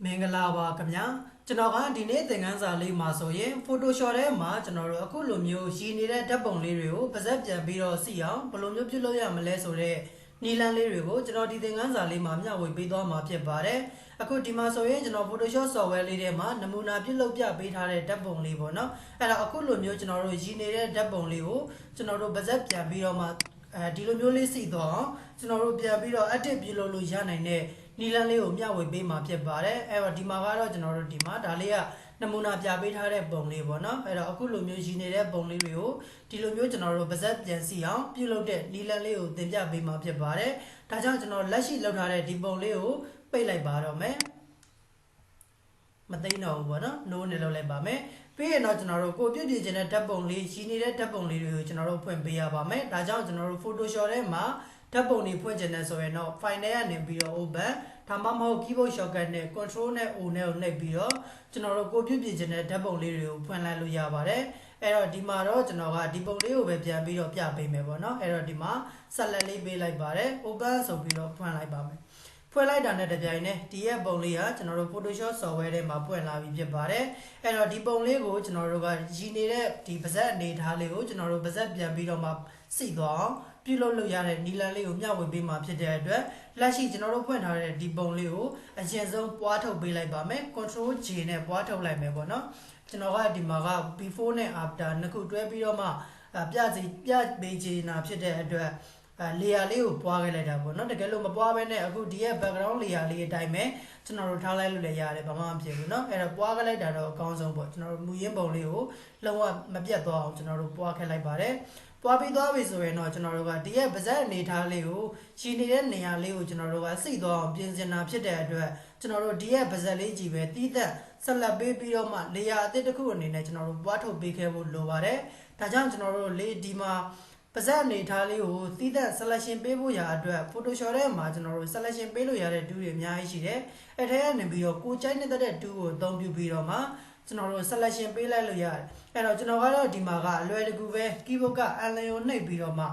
မင်္ဂလာပါခင်ဗျာကျွန်တော်ကဒီနေ့သင်ခန်းစာလေးမှာဆိုရင် Photoshop ထဲမှာကျွန်တော်တို့အခုလိုမျိုးရည်နေတဲ့ဓာတ်ပုံလေးတွေကိုပါဇက်ပြန်ပြီးတော့စီအောင်ဘယ်လိုမျိုးပြုလုပ်ရမလဲဆိုတော့နီလန်းလေးတွေကိုကျွန်တော်ဒီသင်ခန်းစာလေးမှာမျှဝေပေးသွားမှာဖြစ်ပါတယ်အခုဒီမှာဆိုရင်ကျွန်တော် Photoshop software လေးထဲမှာနမူနာပြုလုပ်ပြပေးထားတဲ့ဓာတ်ပုံလေးပေါ့နော်အဲ့တော့အခုလိုမျိုးကျွန်တော်တို့ရည်နေတဲ့ဓာတ်ပုံလေးကိုကျွန်တော်တို့ပါဇက်ပြန်ပြီးတော့မှဒီလိုမျိုးလေးစီတော့ကျွန်တော်တို့ပြန်ပြီးတော့ edit ပြုလုပ်လို့ရနိုင်တဲ့နီလန်းလေးကိုမျှဝေပေးမှာဖြစ်ပါတယ်အဲ့တော့ဒီမှာကတော့ကျွန်တော်တို့ဒီမှာဒါလေးကနမူနာပြပေးထားတဲ့ပုံလေးပေါ့နော်အဲ့တော့အခုလိုမျိုးရည်နေတဲ့ပုံလေးတွေကိုဒီလိုမျိုးကျွန်တော်တို့ပါဇက်ပြန်စီအောင်ပြုလုပ်တဲ့နီလန်းလေးကိုသင်ပြပေးမှာဖြစ်ပါတယ်ဒါကြောင့်ကျွန်တော်လက်ရှိလုပ်ထားတဲ့ဒီပုံလေးကိုပိတ်လိုက်ပါတော့မယ်မသိတော့ဘူးပေါ့နော်နိုးနေလုပ်လိုက်ပါမယ်ပြီးရင်တော့ကျွန်တော်တို့ကိုပြုတ်ပြခြင်းတဲ့ဓာတ်ပုံလေးရည်နေတဲ့ဓာတ်ပုံလေးတွေကိုကျွန်တော်တို့ဖွင့်ပေးရပါမယ်ဒါကြောင့်ကျွန်တော်တို့ Photoshop ထဲမှာဓာတ်ပုံတွေဖွင့်ခြင်းနဲ့ဆိုရင်တော့ file ထဲကနေပြီးတော့ open ဒါမှမဟုတ် keyboard shortcut နဲ့ control နဲ့ o နဲ့ကိုနှိပ်ပြီးတော့ကျွန်တော်တို့ကိုပြုတ်ပြခြင်းတဲ့ဓာတ်ပုံလေးတွေကိုဖွင့်လိုက်လို့ရပါတယ်အဲ့တော့ဒီမှာတော့ကျွန်တော်ကဒီပုံလေးကိုပဲပြန်ပြီးတော့ပြပေးမယ်ပေါ့နော်အဲ့တော့ဒီမှာ select လေးပေးလိုက်ပါတယ် open ဆိုပြီးတော့ဖွင့်လိုက်ပါမယ်ဖွင့်လိုက်တာနဲ့တပြိုင်နက်ဒီရဲ့ပုံလေးကကျွန်တော်တို့ Photoshop software ထဲမှာပွင့်လာပြီဖြစ်ပါတယ်အဲ့တော့ဒီပုံလေးကိုကျွန်တော်တို့ကရည်နေတဲ့ဒီပါဇက်အနေထားလေးကိုကျွန်တော်တို့ပါဇက်ပြန်ပြီးတော့မှစိတ်သွားအောင်ပြုလုပ်လို့ရတဲ့နီလန်းလေးကိုမျှဝေပေးမှာဖြစ်တဲ့အတွက်လက်ရှိကျွန်တော်တို့ဖွင့်ထားတဲ့ဒီပုံလေးကိုအရင်ဆုံးပွားထုတ်ပေးလိုက်ပါမယ် Control J နဲ့ပွားထုတ်လိုက်မယ်ပေါ့နော်ကျွန်တော်ကဒီမှာက before နဲ့ after နှစ်ခုတွဲပြီးတော့မှပြပေးချင်တာဖြစ်တဲ့အတွက်layer လေးကိုပွားခဲ့လိုက်တာပေါ့နော်တကယ်လို့မပွားဘဲနဲ့အခုဒီရဲ့ background layer လေးအတိုင်းပဲကျွန်တော်တို့ထားလိုက်လို့လည်းရတယ်ဘာမှမဖြစ်ဘူးเนาะအဲ့တော့ပွားခဲ့လိုက်တာတော့အကောင်းဆုံးပေါ့ကျွန်တော်တို့မူရင်းပုံလေးကိုလုံးဝမပြတ်သွားအောင်ကျွန်တော်တို့ပွားခဲ့လိုက်ပါတယ်ပွားပြီးသွားပြီဆိုရင်တော့ကျွန်တော်တို့ကဒီရဲ့ပါဇက်အနေထားလေးကိုရှည်နေတဲ့နေရာလေးကိုကျွန်တော်တို့ကစိတ်သွားအောင်ပြင်ဆင်တာဖြစ်တဲ့အတွက်ကျွန်တော်တို့ဒီရဲ့ပါဇက်လေးကြီးပဲတီးသက်ဆက်လက်ပေးပြီးတော့မှ layer အသစ်တစ်ခုအနေနဲ့ကျွန်တော်တို့ပွားထုတ်ပေးခဲ့ဖို့လိုပါတယ်ဒါကြောင့်ကျွန်တော်တို့လေးဒီမှာပါဇက်အနေထားလေးကိုသီးသန့် selection ပေးဖို့ရာအတွက် Photoshop ထဲမှာကျွန်တော်တို့ selection ပေးလို့ရတဲ့ tool တွေအများကြီးရှိတယ်။အဲထဲကနေပြီးတော့ကိုကြိုက်နေတဲ့ tool ကိုအသုံးပြုပြီးတော့မှကျွန်တော်တို့ selection ပေးလိုက်လို့ရတယ်။အဲတော့ကျွန်တော်ကတော့ဒီမှာကအလွယ်တကူပဲ keyboard က L ကိုနှိပ်ပြီးတော့မှ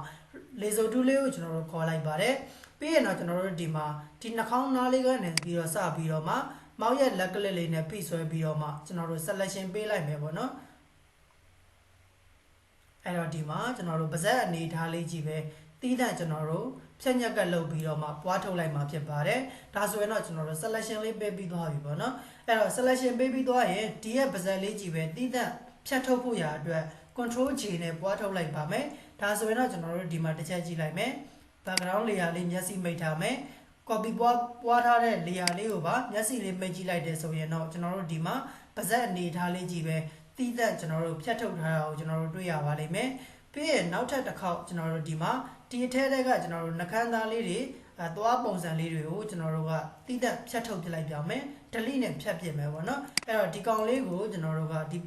laser tool လေးကိုကျွန်တော်တို့ခေါ်လိုက်ပါတယ်။ပြီးရင်တော့ကျွန်တော်တို့ဒီမှာဒီနှာခေါင်းနားလေးကနေပြီးတော့စပြီးတော့မှမောက်ရဲ့လက်ကလစ်လေးနဲ့ဖိဆွဲပြီးတော့မှကျွန်တော်တို့ selection ပေးလိုက်မယ်ပေါ့နော်။အဲ့တော့ဒီမှာကျွန်တော်တို့ပါဇက်အနေထားလေးကြီးပဲတီးတဲ့ကျွန်တော်တို့ဖြတ်ညက်ကလုပ်ပြီးတော့မှပွားထုတ်လိုက်မှာဖြစ်ပါတယ်ဒါဆိုရင်တော့ကျွန်တော်တို့ selection လေးပေးပြီးသွားပြီပေါ့နော်အဲ့တော့ selection ပေးပြီးသွားရင်ဒီရဲ့ပါဇက်လေးကြီးပဲတီးတဲ့ဖြတ်ထုတ်ဖို့ရာအတွက် control J နဲ့ပွားထုတ်လိုက်ပါမယ်ဒါဆိုရင်တော့ကျွန်တော်တို့ဒီမှာတစ်ချက်ကြည့်လိုက်မယ် background layer လေးမျက်စိမိတ်ထားမယ် copy ပွားထားတဲ့ layer လေးကိုပါမျက်စိလေးမိတ်ကြည့်လိုက်တယ်ဆိုရင်တော့ကျွန်တော်တို့ဒီမှာပါဇက်အနေထားလေးကြီးပဲတီးသက်ကျွန်တော်တို့ဖြတ်ထုတ်ထားတာကိုကျွန်တော်တို့တွေ့ရပါလိမ့်မယ်ပြီးရင်နောက်ထပ်တစ်ခေါက်ကျွန်တော်တို့ဒီမှာဒီအထဲကကျွန်တော်တို့နှကန်းသားလေးတွေသွားပုံစံလေးတွေကိုကျွန်တော်တို့ကတီးသက်ဖြတ်ထုတ်ပြလိုက်ပြမယ် delete နဲ့ဖြတ်ပြမယ်ပေါ့နော်အဲ့တော့ဒီကောင်လေးကိုကျွန်တော်တို့ကဒီ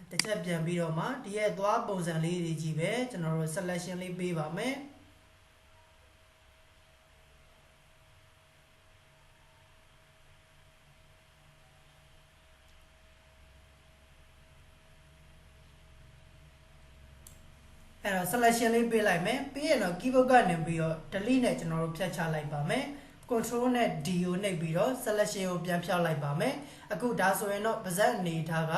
တစ်ချက်ပြန်ပြီးတော့မှဒီရဲ့သွားပုံစံလေးတွေကြီးပဲကျွန်တော်တို့ selection လေးပေးပါမယ်အဲ့တော့ selection လေးပေးလိုက်မယ်ပြီးရင်တော့ keyboard ကနေပြီးတော့ delete နဲ့ကျွန်တော်တို့ဖြတ်ချလိုက်ပါမယ် control နဲ့ D ကိုနှိပ်ပြီးတော့ selection ကိုပြန်ဖြောက်လိုက်ပါမယ်အခုဒါဆိုရင်တော့ပါဇက်အနေထားက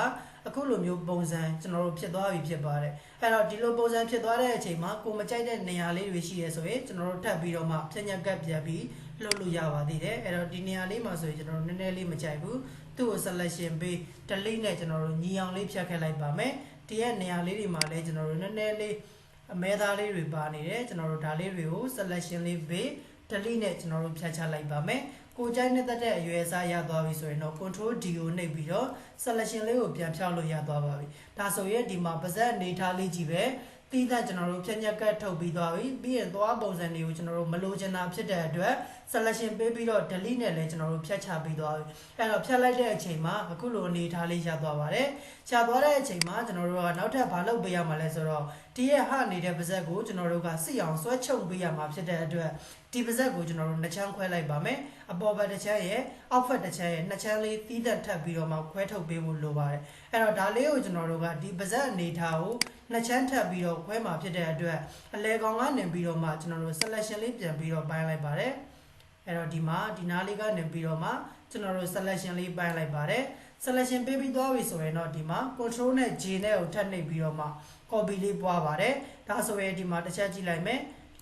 အခုလိုမျိုးပုံစံကျွန်တော်တို့ဖြစ်သွားပြီဖြစ်ပါတယ်အဲ့တော့ဒီလိုပုံစံဖြစ်သွားတဲ့အချိန်မှာကိုမကြိုက်တဲ့နေရာလေးတွေရှိရဆိုရင်ကျွန်တော်တို့ထပ်ပြီးတော့မှဖြတ်ညက်ကပ်ပြန်ပြီးလှုပ်လို့ရပါသေးတယ်အဲ့တော့ဒီနေရာလေးမှာဆိုရင်ကျွန်တော်တို့နည်းနည်းလေးမကြိုက်ဘူးသူ့ကို selection ပေး delete နဲ့ကျွန်တော်တို့ညီအောင်လေးဖြတ်ခဲ့လိုက်ပါမယ်ဒီရဲ့နေရာလေးတွေမှာလည်းကျွန်တော်တို့နည်းနည်းလေးအမဲသားလေးတွေပါနေတယ်ကျွန်တော်တို့ဒါလေးတွေကို selection လေးပေး delete နဲ့ကျွန်တော်တို့ဖြတ်ချလိုက်ပါမယ်ကိုကြိုက်နေတဲ့အရွယ်အစားရသွားပြီဆိုရင်တော့ control D ကိုနှိပ်ပြီးတော့ selection လေးကိုပြန်ဖြောက်လို့ရသွားပါပြီဒါဆိုရင်ဒီမှာပါဇက်အနေထားလေးကြီးပဲတီးတဲ့ကျွန်တော်တို့ဖြတ်ညက်ကတ်ထုတ်ပြီးသွားပြီပြီးရင်သွားပုံစံတွေကိုကျွန်တော်တို့မလိုချင်တာဖြစ်တဲ့အတွက် selection ပေးပြီးတော့ delete နဲ့လည်းကျွန်တော်တို့ဖြတ်ချပြီးသွားပြီအဲ့တော့ဖြတ်လိုက်တဲ့အချိန်မှာအခုလိုအနေထားလေးရသွားပါတယ်ရသွားတဲ့အချိန်မှာကျွန်တော်တို့ကနောက်ထပ်ဘာလုပ်ပေးရမှာလဲဆိုတော့ဒီရဲ့ဟနေတဲ့ပါဇက်ကိုကျွန်တော်တို့ကစစ်အောင်ဆွဲချုပ်ပေးရမှာဖြစ်တဲ့အတွက်ဒီပါဇက်ကိုကျွန်တော်တို့နှစ်ချမ်းခွဲလိုက်ပါမယ်အပေါ်ဘက်တစ်ချမ်းရဲ့အောက်ဘက်တစ်ချမ်းရဲ့နှစ်ချမ်းလေးတီးသက်ထပ်ပြီးတော့မှခွဲထုတ်ပေးဖို့လိုပါတယ်အဲ့တော့ဒါလေးကိုကျွန်တော်တို့ကဒီပါဇက်အနေထားကိုနှစ်ချမ်းထပ်ပြီးတော့ခွဲမှာဖြစ်တဲ့အတွက်အလဲကောင်ကနေပြီးတော့မှကျွန်တော်တို့ selection လေးပြန်ပြီးတော့ပိုင်းလိုက်ပါတယ် အဲ့တော့ဒီမှာဒီနားလေးကနေပြီးတော့မှကျွန်တော်တို့ selection လေးပိုင်းလိုက်ပါတယ် selection ပေးပြီးသွားပြီဆိုရင်တော့ဒီမှာ control နဲ့ J နဲ့ကိုထပ်နှိပ်ပြီးတော့မှ copy လေးပွားပါတယ်ဒါဆိုရင်ဒီမှာတစ်ချက်ကြည့်လိုက်မယ်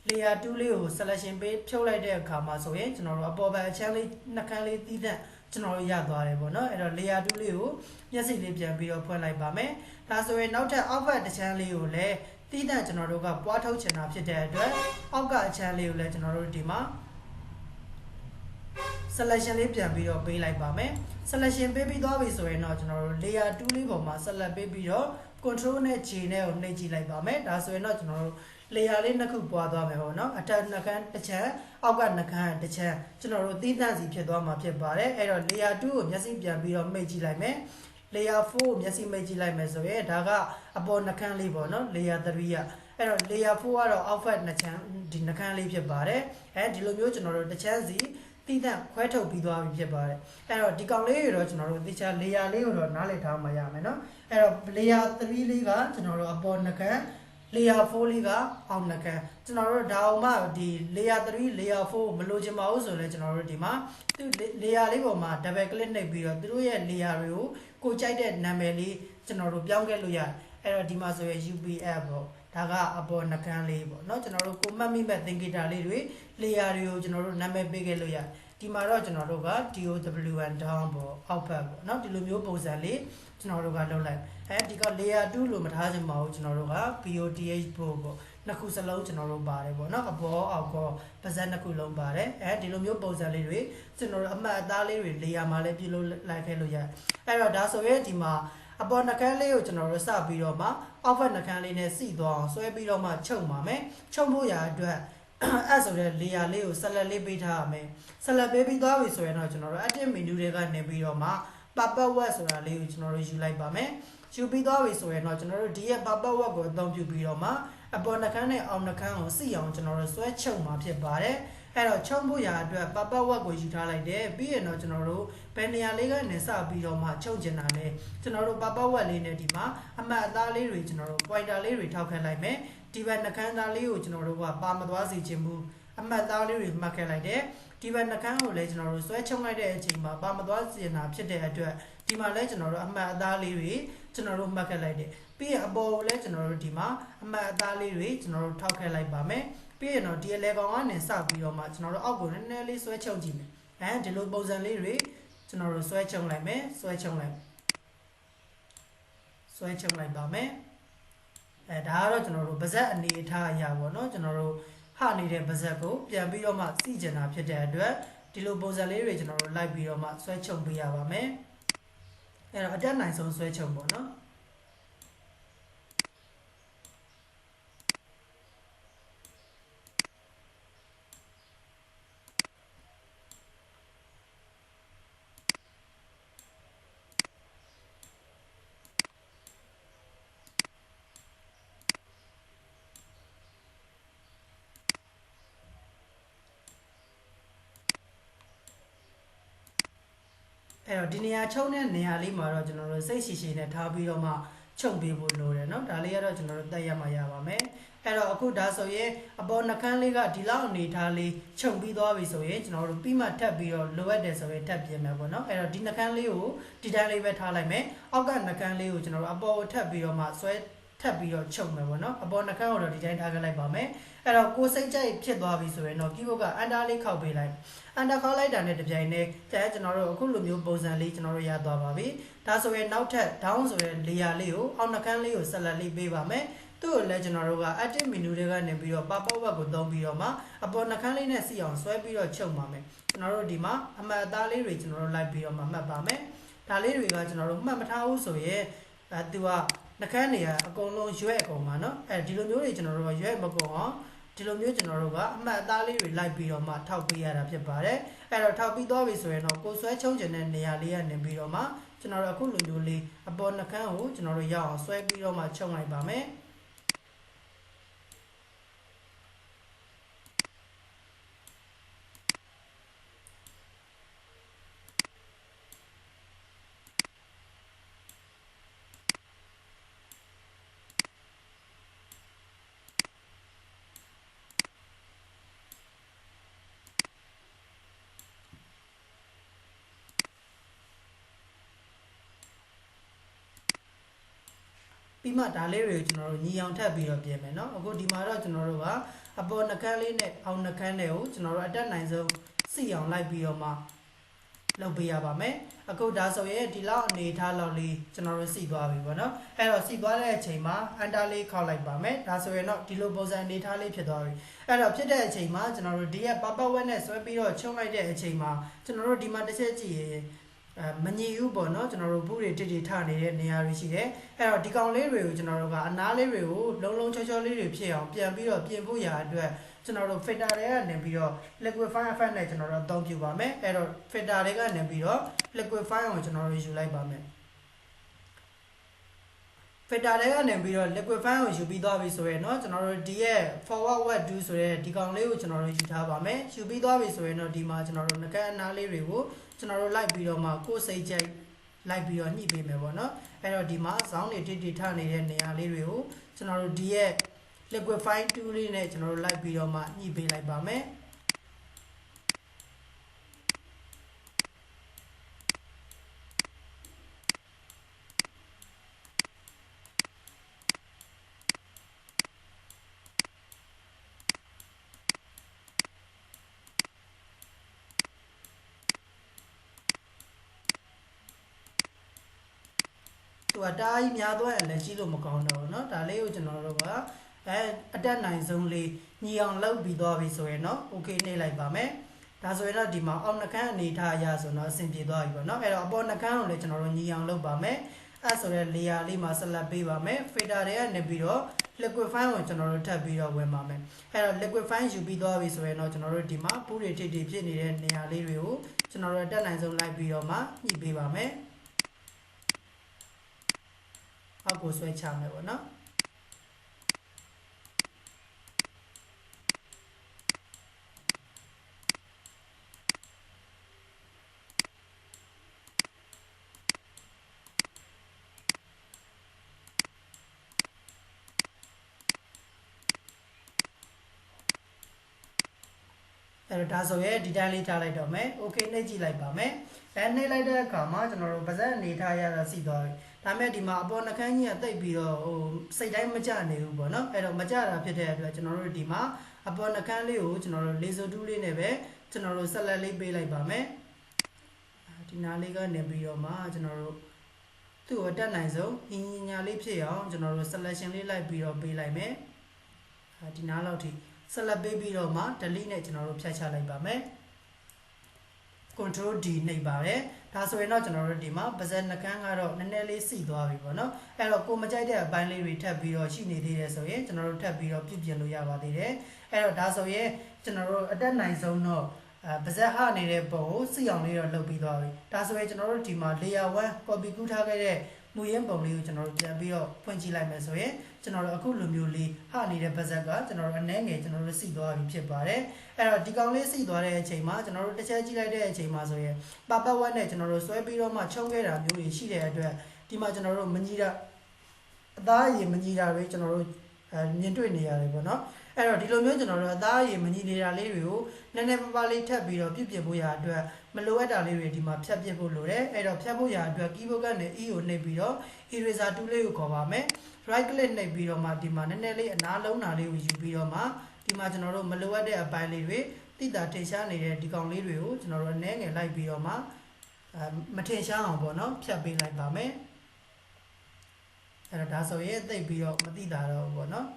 layer 2လေးကို selection ပေးဖြုတ်လိုက်တဲ့အခါမှာဆိုရင်ကျွန်တော်တို့အပေါ်ဘက်အချမ်းလေးနှစ်ခမ်းလေးတီးတဲ့ကျွန်တော်တို့ရသွားတယ်ပေါ့နော်အဲ့တော့ layer 2လေးကိုမျက်စိလေးပြန်ပြီးတော့ဖွင့်လိုက်ပါမယ်ဒါဆိုရင်နောက်ထပ်အောက်ဘက်တစ်ချမ်းလေးကိုလည်းတီးတဲ့ကျွန်တော်တို့ကပွားထုတ်ချင်တာဖြစ်တဲ့အတွက်အောက်ကအချမ်းလေးကိုလည်းကျွန်တော်တို့ဒီမှာ selection လေးပြန်ပြီးတော့ပေးလိုက်ပါမယ် selection ပေးပြီးသွားပြီဆိုရင်တော့ကျွန်တော်တို့ layer 2လေးပေါ်မှာ select ပေးပြီးတော့ control နဲ့ J နဲ့ကိုနှိပ်ကြည့်လိုက်ပါမယ်ဒါဆိုရင်တော့ကျွန်တော်တို့ layer လေးနှစ်ခုပွားသွားမယ်ပေါ့နော်အထက်နှစ်ခမ်းတစ်ချမ်းအောက်ကနှစ်ခမ်းတစ်ချမ်းကျွန်တော်တို့သီးသန့်စီဖြစ်သွားမှာဖြစ်ပါတယ်အဲ့တော့ layer 2ကိုမျက်စိပြန်ပြီးတော့မှိတ်ကြည့်လိုက်မယ် layer 4ကိုမျက်စိမှိတ်ကြည့်လိုက်မယ်ဆိုရင်ဒါကအပေါ်နှစ်ခမ်းလေးပေါ့နော် layer 3ကအဲ့တော့ layer 4ကတော့အောက်ဖက်နှစ်ချမ်းဒီနှစ်ခမ်းလေးဖြစ်ပါတယ်အဲဒီလိုမျိုးကျွန်တော်တို့တစ်ချမ်းစီသီးသန့်ခွဲထုတ်ပြီးသွားပြီဖြစ်ပါတယ်အဲ့တော့ဒီကောင်လေးတွေတော့ကျွန်တော်တို့တခြား layer လေးကိုတော့နားလည်ထားမှရမယ်နော်အဲ့တော့ layer 3လေးကကျွန်တော်တို့အပေါ်နှစ်ခမ်း layer 4လေးကအောက်နှစ်ခမ်းကျွန်တော်တို့ဒါအောင်မှဒီ layer 3 layer 4မလိုချင်ပါဘူးဆိုလဲကျွန်တော်တို့ဒီမှာသူ layer လေးပေါ်မှာ double click နှိပ်ပြီးတော့သူတို့ရဲ့ layer တွေကိုကိုကြိုက်တဲ့နာမည်လေးကျွန်တော်တို့ပြောင်းခဲ့လို့ရတယ်အဲ့တော့ဒီမှာဆိုရင် UPF ပေါ့ဒါကအပေါ်နှကန်းလေးပေါ့เนาะကျွန်တော်တို့ကိုမှတ်မိမဲ့သင်္ကေတလေးတွေ layer တွေကိုကျွန်တော်တို့နာမည်ပေးခဲ့လို့ရတယ်ဒီမှာတော့ကျွန်တော်တို့က DOWN down ပေါ့အောက်ဘက်ပေါ့เนาะဒီလိုမျိုးပုံစံလေးကျွန်တော်တို့ကလုပ်လိုက်အဲဒီက layer 2လို့မထားချင်ပါဘူးကျွန်တော်တို့က BOTH ပေါ့နှစ်ခုစလုံးကျွန်တော်တို့ပါတယ်ပေါ့เนาะအပေါ်အောက်ကောပါဇက်နှစ်ခုလုံးပါတယ်အဲဒီလိုမျိုးပုံစံလေးတွေကျွန်တော်တို့အမှတ်အသားလေးတွေ layer မှာလည်းပြုလုပ်လိုက်ခဲ့လို့ရတယ်အဲ့တော့ဒါဆိုရင်ဒီမှာအပေါ်နှကန်းလေးကိုကျွန်တော်တို့စပြီးတော့မှအောက်ဘက်နှကန်းလေးနဲ့စီသွားအောင်ဆွဲပြီးတော့မှချုပ်ပါမယ်ချုပ်ဖို့ရာအတွက်အဲ့ဆိုတဲ့ layer လေးကို select လေးပေးထားရမယ် select ပေးပြီးသွားပြီဆိုရင်တော့ကျွန်တော်တို့ active menu တွေကနေပြီးတော့မှ purple word ဆိုတာလေးကိုကျွန်တော်တို့ယူလိုက်ပါမယ်ယူပြီးသွားပြီဆိုရင်တော့ကျွန်တော်တို့ဒီရဲ့ purple word ကိုအသုံးပြုပြီးတော့မှအပေါ်နှကန်းနဲ့အောက်နှကန်းကိုစီအောင်ကျွန်တော်တို့ဆွဲချုပ်မှာဖြစ်ပါတယ်အဲ့တော့ချုပ်ဖို့ရာအတွက် purple word ကိုယူထားလိုက်တယ်ပြီးရင်တော့ကျွန်တော်တို့ဘယ်နေရာလေးကနေစပြီးတော့မှချုပ်ကျင်တာလဲကျွန်တော်တို့ purple word လေးနဲ့ဒီမှာအမှတ်အသားလေးတွေကျွန်တော်တို့ pointer လေးတွေထောက်ခဲလိုက်မယ်ဒီဘက်နှကန်းသားလေးကိုကျွန်တော်တို့ကပါမသွားစေချင်ဘူးအမှတ်သားလေးတွေမှတ်ခဲ့လိုက်တယ်ဒီဘက်နှကန်းကိုလည်းကျွန်တော်တို့ဆွဲချုပ်လိုက်တဲ့အချိန်မှာပါမသွားစေတာဖြစ်တဲ့အတွက်ဒီမှာလည်းကျွန်တော်တို့အမှတ်အသားလေးတွေကျွန်တော်တို့မှတ်ခဲ့လိုက်တယ်ပြီးရင်အပေါ်ကိုလည်းကျွန်တော်တို့ဒီမှာအမှတ်အသားလေးတွေကျွန်တော်တို့ထောက်ခဲလိုက်ပါမယ်ပြီးရင်တော့ဒီအလဲကောင်ကနေစပြီးတော့မှကျွန်တော်တို့အောက်ကိုနည်းနည်းလေးဆွဲချုပ်ကြည့်မယ်အဲဒီလိုပုံစံလေးတွေကျွန်တော်တို့ဆွဲချုပ်လိုက်မယ်ဆွဲချုပ်လိုက်ပါမယ်ဒါကတော့ကျွန်တော်တို့ပါဇက်အနေအထားအရာပေါ့เนาะကျွန်တော်တို့ဟနေတဲ့ပါဇက်ကိုပြန်ပြီးတော့မှစီကျင်တာဖြစ်တဲ့အတွက်ဒီလိုပုံစံလေးတွေကျွန်တော်တို့လိုက်ပြီးတော့မှဆွဲချုပ်ပေးရပါမယ်အဲ့တော့အတက်နိုင်ဆုံးဆွဲချုပ်ပေါ့เนาะအဲ့တော့ဒီနေရာချုပ်တဲ့နေရာလေးမှာတော့ကျွန်တော်တို့စိတ်ရှိရှိနဲ့ထားပြီးတော့မှချုပ်ပေးဖို့လိုတယ်เนาะဒါလေးကတော့ကျွန်တော်တို့တက်ရမှာရပါမယ်အဲ့တော့အခုဒါဆိုရင်အပေါ်နှကန်းလေးကဒီလောက်အနေထားလေးချုပ်ပြီးသွားပြီဆိုရင်ကျွန်တော်တို့ပြီးမှထပ်ပြီးတော့လိုအပ်တယ်ဆိုရင်ထပ်ပြင်မယ်ပေါ့เนาะအဲ့တော့ဒီနှကန်းလေးကိုဒီတိုင်းလေးပဲထားလိုက်မယ်အောက်ကနှကန်းလေးကိုကျွန်တော်တို့အပေါ်ကိုထပ်ပြီးတော့မှဆွဲထပ်ပြီးတော့ချုပ်မယ်ပေါ့เนาะအပေါ်နှကန်းကိုတော့ဒီတိုင်းထားခဲ့လိုက်ပါမယ်အဲ့တော့ကိုစိတ်ကြိုက်ဖြစ်သွားပြီဆိုရင်တော့ keyboard က enter လေးခောက်ပေးလိုက် enter ခောက်လိုက်တာနဲ့တပြိုင်တည်းကျွန်တော်တို့အခုလိုမျိုးပုံစံလေးကျွန်တော်တို့ရသွားပါပြီဒါဆိုရင်နောက်ထပ် down ဆိုတဲ့ layer လေးကိုအောက်နှကန်းလေးကို select လေးပေးပါမယ်သူ့ကိုလည်းကျွန်တော်တို့က active menu တွေကနေပြီးတော့ purple word ကိုသုံးပြီးတော့မှအပေါ်နှကန်းလေးနဲ့စီအောင်ဆွဲပြီးတော့ချုပ်ပါမယ်ကျွန်တော်တို့ဒီမှာအမှတ်အသားလေးတွေကျွန်တော်တို့လိုက်ပြီးတော့မှမှတ်ပါမယ်ဒါလေးတွေကကျွန်တော်တို့မှတ်မထားဘူးဆိုရင်သူကနှကန်းတွေကအကုန်လုံးရွက်အကုန်ပါเนาะအဲဒီလိုမျိုးတွေကျွန်တော်တို့ကရွက်မကုန်အောင်ဒီလိုမျိုးကျွန်တော်တို့ကအမှတ်အသားလေးတွေလိုက်ပြီးတော့မှထောက်ပေးရတာဖြစ်ပါတယ်အဲ့တော့ထောက်ပြီးသွားပြီဆိုရင်တော့ကိုဆွဲချုံကျင်တဲ့နေရာလေးကနေပြီးတော့မှကျွန်တော်တို့အခုလိုမျိုးလေးအပေါ်နှကန်းကိုကျွန်တော်တို့ရအောင်ဆွဲပြီးတော့မှချုံလိုက်ပါမယ် ပြီးမှဒါလေးတွေကိုကျွန်တော်တို့ညီအောင်ထပ်ပြီးတော့ပြင်မယ်เนาะအခုဒီမှာတော့ကျွန်တော်တို့ကအပေါ်နှကန်းလေးနဲ့အောက်နှကန်းတွေကိုကျွန်တော်တို့အတက်နိုင်ဆုံးစီအောင်လိုက်ပြီးတော့မှလုပ်ပေးရပါမယ်အခုဒါဆိုရင်ဒီလောက်အနေထားလောက်လေးကျွန်တော်တို့စီသွားပြီပေါ့နော်အဲ့တော့စီသွားတဲ့အချိန်မှာအန်တာလေးခောက်လိုက်ပါမယ်ဒါဆိုရင်တော့ဒီလိုပုံစံအနေထားလေးဖြစ်သွားပြီအဲ့တော့ဖြစ်တဲ့အချိန်မှာကျွန်တော်တို့ဒီရဲ့ပပဝက်နဲ့ဆွဲပြီးတော့ချုံလိုက်တဲ့အချိန်မှာကျွန်တော်တို့ဒီမှာတစ်ချက်ကြည့်ရင်မညီဘူးပေါ့နော်ကျွန်တော်တို့ဘူးတွေတိတိထနေတဲ့နေရာတွေရှိတယ်အဲ့တော့ဒီကောင်လေးတွေကိုကျွန်တော်တို့ကအနားလေးတွေကိုလုံးလုံးချောချောလေးတွေဖြစ်အောင်ပြန်ပြီးတော့ပြင်ဖို့ရာအတွက်ကျွန်တော်တို့ filter တွေကနေပြီးတော့ liquify effect နဲ့ကျွန်တော်တို့အသုံးပြုပါမယ်အဲ့တော့ filter တွေကနေပြီးတော့ liquify အောင်ကျွန်တော်တို့ယူလိုက်ပါမယ် filter တွေကနေပြီးတော့ liquify ကိုယူပြီးသွားပြီဆိုရင်เนาะကျွန်တော်တို့ဒီရဲ့ forward wet do ဆိုတဲ့ဒီကောင်လေးကိုကျွန်တော်တို့ယူထားပါမယ်ယူပြီးသွားပြီဆိုရင်တော့ဒီမှာကျွန်တော်တို့ငကန်းအနားလေးတွေကိုကျွန်တော်တို့လိုက်ပြီးတော့မှကိုယ်စိတ်ကြိုက်လိုက်ပြီးတော့ညှိပေးမယ်ပေါ့เนาะအဲ့တော့ဒီမှာဇောင်းတွေတိတိထနေတဲ့နေရာလေးတွေကိုကျွန်တော်တို့ဒီရဲ့ liquify tool လေးနဲ့ကျွန်တော်တို့လိုက်ပြီးတော့မှညှိပေးလိုက်ပါမယ်သူကတားကြီးများသွားရင်လည်းကြီးလို့မကောင်းတော့ဘူးเนาะဒါလေးကိုကျွန်တော်တို့ကအတက်နိုင်ဆုံးလေးညီအောင်လုပ်ပြီးသွားပြီဆိုရင်เนาะ okay နှိပ်လိုက်ပါမယ်ဒါဆိုရင်တော့ဒီမှာအောက်နှကန်းအနေထားရဆိုတော့အဆင်ပြေသွားပြီပေါ့เนาะအဲ့တော့အပေါ်နှကန်းကိုလည်းကျွန်တော်တို့ညီအောင်လုပ်ပါမယ်အဲ့ဆိုတဲ့ layer လေးမှာဆက်လက်ပေးပါမယ် filter တွေကနေပြီးတော့ liquify ကိုကျွန်တော်တို့ထပ်ပြီးတော့ဝင်ပါမယ်အဲ့တော့ liquify ယူပြီးသွားပြီဆိုရင်တော့ကျွန်တော်တို့ဒီမှာပူတွေထိပ်တွေဖြစ်နေတဲ့နေရာလေးတွေကိုကျွန်တော်တို့တက်နိုင်ဆုံးလိုက်ပြီးတော့မှညှိပေးပါမယ်အောက်ကိုဆွဲချမယ်ပေါ့နော်အဲ့တော့ဒါဆိုရဲဒီတိုင်းလေးထားလိုက်တော့မယ် okay နှိပ်ကြည့်လိုက်ပါမယ်အဲနှိပ်လိုက်တဲ့အခါမှာကျွန်တော်တို့ပါဇက်အနေထားရတာစီသွားပြီဒါမဲ့ဒီမှာအပေါ်နှကန်းကြီးကတိတ်ပြီးတော့စိတ်တိုင်းမကြနေဘူးပေါ့နော်အဲ့တော့မကြတာဖြစ်တဲ့အတွက်ကျွန်တော်တို့ဒီမှာအပေါ်နှကန်းလေးကိုကျွန်တော်တို့ laser tool လေးနဲ့ပဲကျွန်တော်တို့ဆက်လက်လေးပေးလိုက်ပါမယ်ဒီနားလေးကနေပြီးတော့မှကျွန်တော်တို့သူ့ကိုတက်နိုင်ဆုံးညင်ညာလေးဖြစ်အောင်ကျွန်တော်တို့ selection လေးလိုက်ပြီးတော့ပေးလိုက်မယ်ဒီနားလောက်ထိဆက်လက်ပေးပြီးတော့မှ delete နဲ့ကျွန်တော်တို့ဖြတ်ချလိုက်ပါမယ် control D နှိပ်ပါတယ်ဒါဆိုရင်တော့ကျွန်တော်တို့ဒီမှာပါဇက်နှကန်းကတော့နည်းနည်းလေးစီသွားပြီပေါ့နော်အဲ့တော့ကိုမကြိုက်တဲ့အပိုင်းလေးတွေထပ်ပြီးတော့ရှိနေသေးတယ်ဆိုရင်ကျွန်တော်တို့ထပ်ပြီးတော့ပြပြင်လို့ရပါသေးတယ်အဲ့တော့ဒါဆိုရင်ကျွန်တော်တို့အတက်နိုင်ဆုံးတော့ပါဇက်ဟနေတဲ့ပုံကိုစီအောင်လေးတော့လုပ်ပြီးသွားပြီဒါဆိုရင်ကျွန်တော်တို့ဒီမှာ layer 1 copy ကူးထားခဲ့တဲ့မူရင်းပုံလေးကိုကျွန်တော်တို့ပြန်ပြီးတော့ဖွင့်ကြည့်လိုက်မယ်ဆိုရင်ကျွန်တော်တို့အခုလိုမျိုးလေးဟနေတဲ့ပါဇက်ကကျွန်တော်တို့အနည်းငယ်ကျွန်တော်တို့စီသွားပြီဖြစ်ပါတယ်အဲ့တော့ဒီကောင်လေးစီသွားတဲ့အချိန်မှာကျွန်တော်တို့တစ်ချက်ကြည့်လိုက်တဲ့အချိန်မှာဆိုရင်ပပဝက်နဲ့ကျွန်တော်တို့ဆွဲပြီးတော့မှချုံခဲ့တာမျိုးတွေရှိတဲ့အတွက်ဒီမှာကျွန်တော်တို့မညီတာအသားအရည်မညီတာတွေကျွန်တော်တို့မြင်တွေ့နေရတယ်ပေါ့နော်အဲ့တော့ဒီလိုမျိုးကျွန်တော်တို့အသားအရည်မညီနေတာလေးတွေကိုနည်းနည်းပါးပါးလေးထပ်ပြီးတော့ပြုပြင်ဖို့ရအတွက်မလိုအပ်တာလေးတွေဒီမှာဖြတ်ပြစ်ဖို့လိုတယ်အဲ့တော့ဖြတ်ဖို့ရအတွက် keyboard ကနေ E ကိုနှိပ်ပြီးတော့ eraser tool လေးကိုခေါ်ပါမယ် right click နှိပ်ပြီးတော့မှဒီမှာနည်းနည်းလေးအနားလုံးတာလေးကိုယူပြီးတော့မှဒီမှာကျွန်တော်တို့မလိုအပ်တဲ့အပိုင်းလေးတွေတိတာထင်ရှားနေတဲ့ဒီကောင်လေးတွေကိုကျွန်တော်တို့အနည်းငယ်လိုက်ပြီးတော့မှမထင်ရှားအောင်ပေါ့နော်ဖြတ်ပေးလိုက်ပါမယ်အဲ့တော့ဒါဆိုရင်သိပ်ပြီးတော့မတိတာတော့ဘူးပေါ့နော်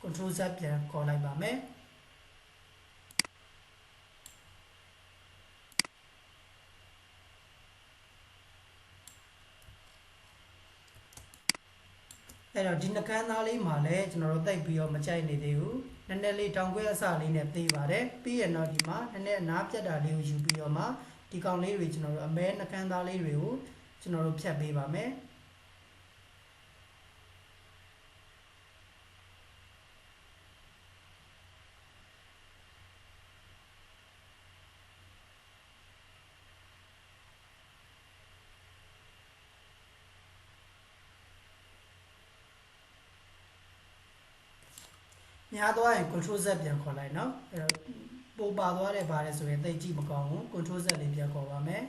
control Z ပြန်ခေါ်လိုက်ပါမယ်အဲ့တော့ဒီနှကန်းသားလေးမှာလည်းကျွန်တော်တို့တိတ်ပြီးတော့မကြိုက်နေသေးဘူးနည်းနည်းလေးတောင်ခွဲအစလေးနဲ့သေးပါတယ်ပြီးရင်တော့ဒီမှာနည်းနည်းအနားပြတ်တာလေးကိုယူပြီးတော့မှဒီကောင်လေးတွေကျွန်တော်တို့အမဲနှကန်းသားလေးတွေကိုကျွန်တော်တို့ဖြတ်ပေးပါမယ်များသွားရင် control Z ပြန်ခေါ်လိုက်เนาะအဲ့တော့ ပိုပါသွားတယ်ပါတယ်ဆိုရင်သိကြည့်မကောင်းဘူး control z လေးပြန်ခေါ်ပါမယ်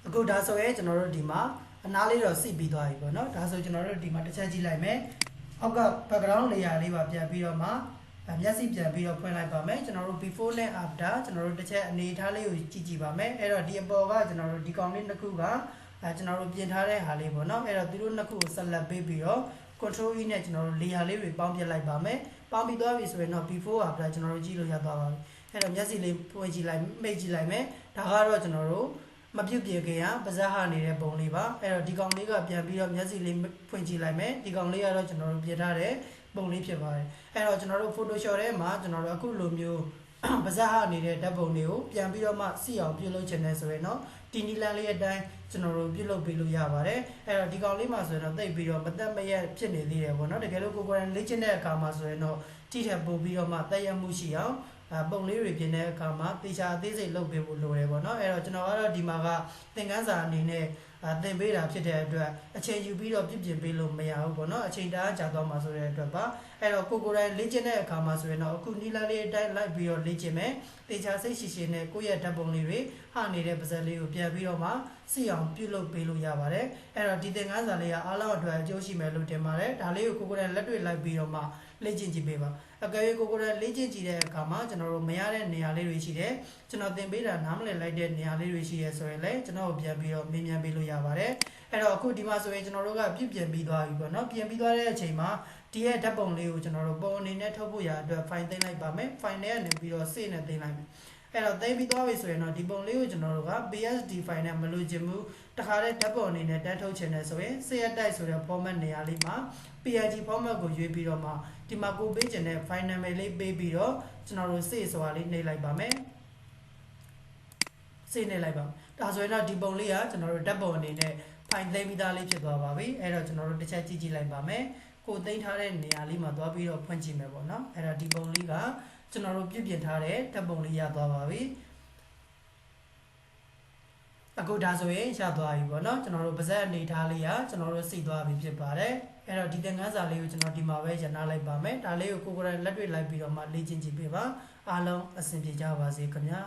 အခုဒါဆိုရင်ကျွန်တော်တို့ဒီမှာအနားလေးတော့စိပြီးသွားပြီပေါ့နော်ဒါဆိုကျွန်တော်တို့ဒီမှာတစ်ချက်ကြည့်လိုက်မယ်အောက်က background layer လေးပါပြန်ပြီးတော့မှမျက်စိပြန်ပြီးတော့ဖွင့်လိုက်ပါမယ်ကျွန်တော်တို့ before နဲ့ after ကျွန်တော်တို့တစ်ချက်အနေထားလေးကိုကြည့်ကြည့်ပါမယ်အဲ့တော့ဒီအပေါ်ကကျွန်တော်တို့ဒီကောင်လေးနှစ်ခုကကျွန်တော်တို့ပြင်ထားတဲ့ဟာလေးပေါ့နော်အဲ့တော့သူတို့နှစ်ခုကိုဆက်လက်ပေးပြီးတော့ control E နဲ့ကျွန်တော်တို့ layer လေးတွေပေါင်းပြလိုက်ပါမယ်ပေါင်းပြီးသွားပြီဆိုရင်တော့ before after ကျွန်တော်တို့ကြည့်လို့ရသွားပါပြီအဲ့တော့မျက်စိလေးဖွင့်ကြည့်လိုက်မိတ်ကြည့်လိုက်မယ်ဒါကတော့ကျွန်တော်တို့မပြုတ်ပြေခင်ကပါဇက်ဟာနေတဲ့ပုံလေးပါအဲ့တော့ဒီကောင်လေးကပြန်ပြီးတော့မျက်စိလေးဖွင့်ကြည့်လိုက်မယ်ဒီကောင်လေးကတော့ကျွန်တော်တို့ပြင်ထားတဲ့ပုံလေးဖြစ်ပါတယ်အဲ့တော့ကျွန်တော်တို့ Photoshop ထဲမှာကျွန်တော်တို့အခုလိုမျိုးပါဇက်ဟာနေတဲ့ဓာတ်ပုံတွေကိုပြန်ပြီးတော့မှစီအောင်ပြုလုပ်ချင်တယ်ဆိုရင်တော့ဒီနီလန်လေးအတိုင်းကျွန်တော်တို့ပြုလုပ်ပေးလို့ရပါတယ်အဲ့တော့ဒီကောင်လေးမှာဆိုရင်တော့တိတ်ပြီးတော့မတက်မရက်ဖြစ်နေသေးတယ်ပေါ့နော်တကယ်လို့ကိုယ်လေ့ကျင့်တဲ့အခါမှာဆိုရင်တော့တိထက်ပို့ပြီးတော့မှတက်ရမှုရှိအောင်ပုံလေးတွေပြင်တဲ့အခါမှာတေချာအသေးစိတ်လုပ်ပေးဖို့လိုတယ်ပေါ့နော်အဲ့တော့ကျွန်တော်ကတော့ဒီမှာကသင်ခန်းစာအနေနဲ့သင်ပေးတာဖြစ်တဲ့အတွက်အချိန်ယူပြီးတော့ပြပြင်ပေးလို့မရဘူးပေါ့နော်အချိန်တအားကြာသွားမှာဆိုတဲ့အတွက်ပါအဲ့တော့ကိုယ်တိုင်လေ့ကျင့်တဲ့အခါမှာဆိုရင်တော့အခုနီလာလေးအတိုင်းလိုက်ပြီးတော့လေ့ကျင့်မယ်တေချာစိတ်ရှိရှိနဲ့ကိုယ့်ရဲ့ဓာတ်ပုံလေးတွေဟာနေတဲ့ပါဇက်လေးကိုပြန်ပြီးတော့မှစီအောင်ပြုလုပ်ပေးလို့ရပါတယ်အဲ့တော့ဒီသင်ခန်းစာလေးကအားလုံးအတွက်အကျိုးရှိမယ်လို့ထင်ပါတယ်ဒါလေးကိုကိုယ်တိုင်လက်တွေ့လိုက်ပြီးတော့မှလေ့ကျင့်ကြည့်ပေးပါအကယ်၍ကိုယ်လေ့ကျင့်ကြည့်တဲ့အခါမှာကျွန်တော်တို့မရတဲ့နေရာလေးတွေရှိတယ်ကျွန်တော်သင်ပေးတာနားမလည်လိုက်တဲ့နေရာလေးတွေရှိရဲဆိုရင်လည်းကျွန်တော်ပြန်ပြီးတော့မေးမြန်းပေးလို့ရပါတယ်အဲ့တော့အခုဒီမှာဆိုရင်ကျွန်တော်တို့ကပြင်ပြီးသွားပြီပေါ့နော်ပြင်ပြီးသွားတဲ့အချိန်မှာဒီရဲ့ဓာတ်ပုံလေးကိုကျွန်တော်တို့ပုံအနေနဲ့ထုတ်ဖို့ရအတွက် file သိမ်းလိုက်ပါမယ် file နဲ့ကနေပြီးတော့ save နဲ့သိမ်းလိုက်မယ်အဲ့တော့သိမ်းပြီးသွားပြီဆိုရင်တော့ဒီပုံလေးကိုကျွန်တော်တို့က PSD file နဲ့မလို့ချင်ဘူးတခါတည်းဓာတ်ပုံအနေနဲ့တန်းထုတ်ချင်တယ်ဆိုရင် save type ဆိုတဲ့ format နေရာလေးမှာ PNG format ကိုရွေးပြီးတော့မှဒီမှာကိုပေးချင်တဲ့ file name လေးပေးပြီးတော့ကျွန်တော်တို့ save ဆိုတာလေးနှိပ်လိုက်ပါမယ် save နှိပ်လိုက်ပါဒါဆိုရင်တော့ဒီပုံလေးကကျွန်တော်တို့ဓာတ်ပုံအနေနဲ့ file သိမ်းပြီးသားလေးဖြစ်သွားပါပြီအဲ့တော့ကျွန်တော်တို့တစ်ချက်ကြည့်ကြည့်လိုက်ပါမယ်ကိုသိမ်းထားတဲ့နေရာလေးမှာသွားပြီးတော့ဖွင့်ကြည့်မယ်ပေါ့နော်အဲ့တော့ဒီပုံလေးကကျွန်တော်တို့ပြင်ထားတဲ့ဓာတ်ပုံလေးရသွားပါပြီအခုဒါဆိုရင်ရသွားပြီပေါ့နော်ကျွန်တော်တို့ပါဇက်အနေထားလေးကကျွန်တော်တို့စိတ်သွားပြီဖြစ်ပါတယ်အဲ့တော့ဒီသင်ခန်းစာလေးကိုကျွန်တော်ဒီမှာပဲရနာလိုက်ပါမယ်ဒါလေးကိုကိုယ်ကိုယ်တိုင်လက်တွေ့လိုက်ပြီးတော့မှလေ့ကျင့်ကြည့်ပေးပါအားလုံးအဆင်ပြေကြပါစေခင်ဗျာ